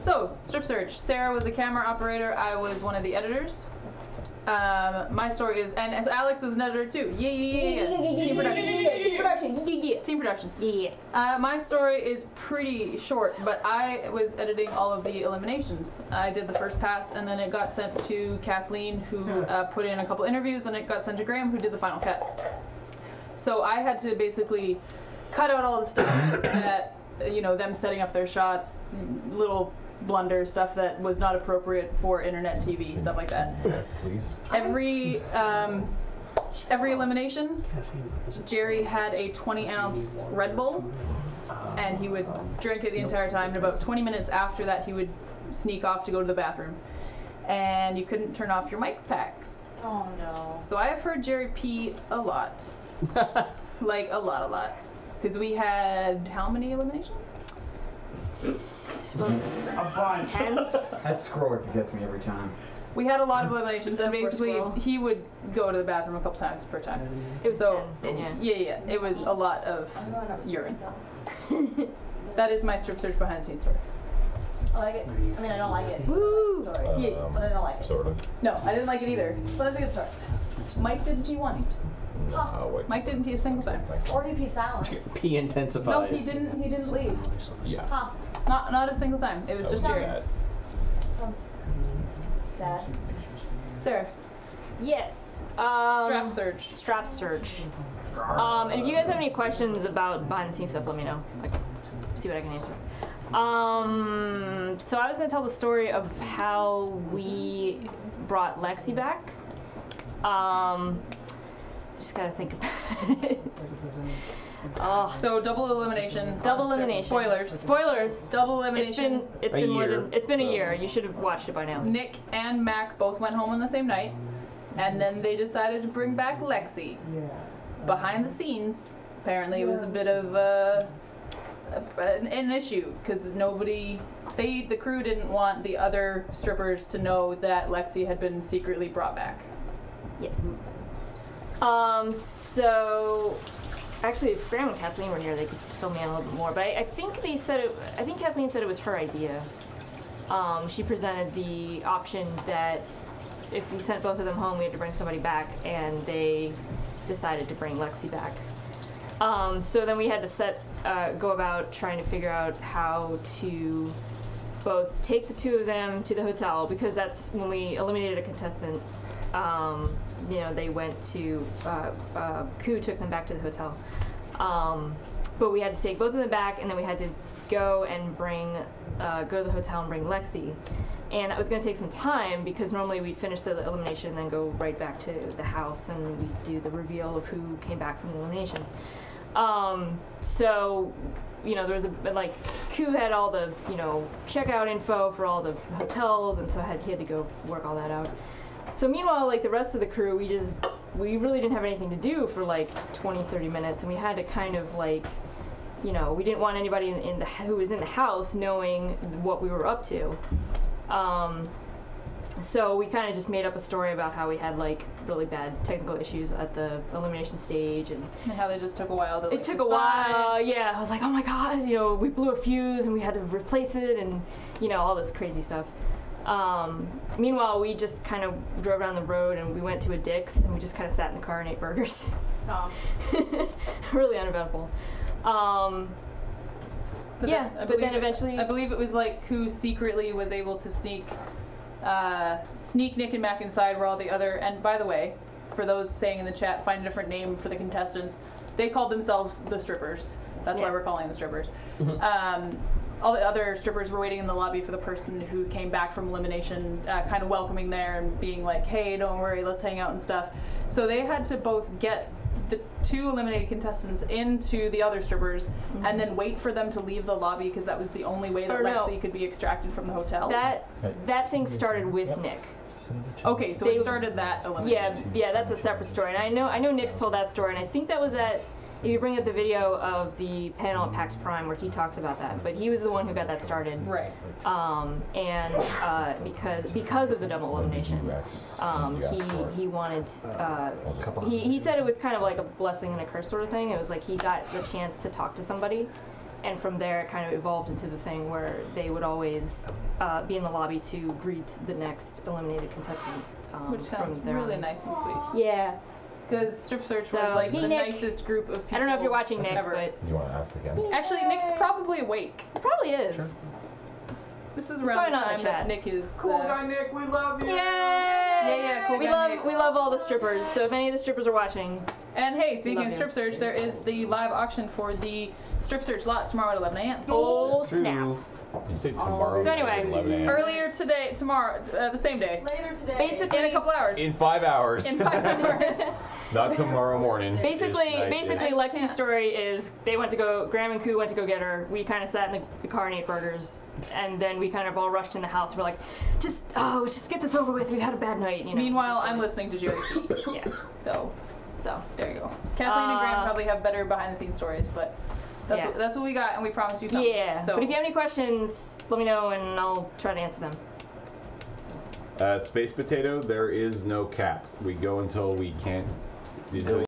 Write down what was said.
So, strip search. Sarah was a camera operator. I was one of the editors. My story is, and as Alex was an editor too. Yeah. Team production. Team production. Yeah. My story is pretty short, but I was editing all of the eliminations. I did the first pass, and then it got sent to Kathleen, who put in a couple interviews, and it got sent to Graham, who did the final cut. So I had to basically cut out all the stuff that, you know, them setting up their shots, little blunder stuff that was not appropriate for internet TV, stuff like that. Please. Every elimination, Jerry had a 20-ounce Red Bull, and he would drink it the entire time. And about 20 minutes after that, he would sneak off to go to the bathroom. And you couldn't turn off your mic packs. Oh no. So I have heard Jerry pee a lot. Like a lot. Because we had how many eliminations? A bunch. 10? That scroll gets me every time. We had a lot of eliminations, and basically he would go to the bathroom a couple times per time. It was 10. Yeah. It was a lot of urine. That is my strip search behind the scenes story. I like it. I mean, I don't like it. Woo! Story. Yeah, but I don't like it. Sort of. No, I didn't like it either. But it's a good story. Mike didn't pee once. No, Mike didn't pee a single time. Or he pee silent. P intensifies. No, he didn't leave. Yeah. Huh. Not a single time. It was just Jerry. Sounds sad. Sarah. Yes. Strap search. Strap search. And if you guys have any questions about behind the scenes stuff, let me know. I can see what I can answer. So I was going to tell the story of how we brought Lexxy back. Just gotta think about it. Oh. So double elimination. Double elimination. Spoilers. Spoilers. Double elimination. It's been more than a year. You should have watched it by now. Nick and Mac both went home on the same night, and then they decided to bring back Lexxy. Behind the scenes, apparently it was a bit of an issue because the crew didn't want the other strippers to know that Lexxy had been secretly brought back. Yes. So actually, if Graham and Kathleen were here, they could fill me in a little bit more. But I think Kathleen said it was her idea. She presented the option that if we sent both of them home, we had to bring somebody back, and they decided to bring Lexxy back. So then we had to go about trying to figure out how to both take the two of them to the hotel, because that's when we eliminated a contestant. You know, they went to, Ku took them back to the hotel. But we had to take both of them back, and then we had to go and go to the hotel and bring Lexxy. And that was going to take some time, because normally we'd finish the elimination and then go right back to the house and we'd do the reveal of who came back from the elimination. So, you know, there was Ku had all the, you know, checkout info for all the hotels, and so he had to go work all that out. So meanwhile, like the rest of the crew, we really didn't have anything to do for like 20-30 minutes, and we had to kind of like, you know, we didn't want anybody who was in the house knowing what we were up to. So we kind of just made up a story about how we had like really bad technical issues at the elimination stage, and how they just took a while to it took a while. Yeah, I was like, oh my god, you know, we blew a fuse and we had to replace it, and you know, all this crazy stuff. Meanwhile, we just kind of drove down the road and we went to a Dick's and we just kind of sat in the car and ate burgers. Really uneventful. But then eventually, I believe it was like who secretly was able to sneak Nick and Mac inside where all the other, and by the way, for those saying in the chat, find a different name for the contestants, they called themselves the strippers. That's why we're calling them strippers. All the other strippers were waiting in the lobby for the person who came back from elimination, kind of welcoming there and being like, hey, don't worry, let's hang out and stuff. So they had to both get the two eliminated contestants into the other strippers and then wait for them to leave the lobby, because that was the only way that Lexxy could be extracted from the hotel. That thing started with Nick. Okay, so it started that elimination. Yeah, that's a separate story. And I know Nick's told that story, and I think that was if you bring up the video of the panel at PAX Prime where he talks about that, but he was the one who got that started. Right. And because of the double elimination, he wanted, he said it was kind of like a blessing and a curse sort of thing. It was like he got the chance to talk to somebody And from there, it kind of evolved into the thing where they would always be in the lobby to greet the next eliminated contestant. Which sounds from their really own. nice and sweet. Yeah. Because Strip Search So, was like hey, the Nick. nicest group of people. I don't know if you're watching, Nick, ever. but You want to ask again? Actually, Nick's probably awake. it probably is. Sure. This is probably around the not in time the that chat. Nick is. Nick, we love you. Yay! Yeah, cool We guy love Nick. we love all the strippers. So if any of the strippers are watching, And hey, speaking Love of you. Strip Search, there is the live auction for the Strip Search lot tomorrow at 11 a.m. oh snap! You say tomorrow? So anyway. at 11 a.m.? Earlier today, tomorrow, the same day. Later today. Basically, In a couple hours. In 5 hours. In 5 hours. Not tomorrow morning. Basically, Ish, night-ish. Lexi's story is they went to go. Graham and Koo went to go get her. We kind of sat in the car and ate burgers, and then we kind of all rushed in the house. We're like, just get this over with. We've had a bad night, you know. Meanwhile, I'm listening to Jerry P. Yeah. So there you go. Kathleen and Graham probably have better behind-the-scenes stories, but Yeah. that's what we got, and we promise you something. Yeah. So But if you have any questions, let me know and I'll try to answer them. Space Potato, there is no cap. We go until we can't. Until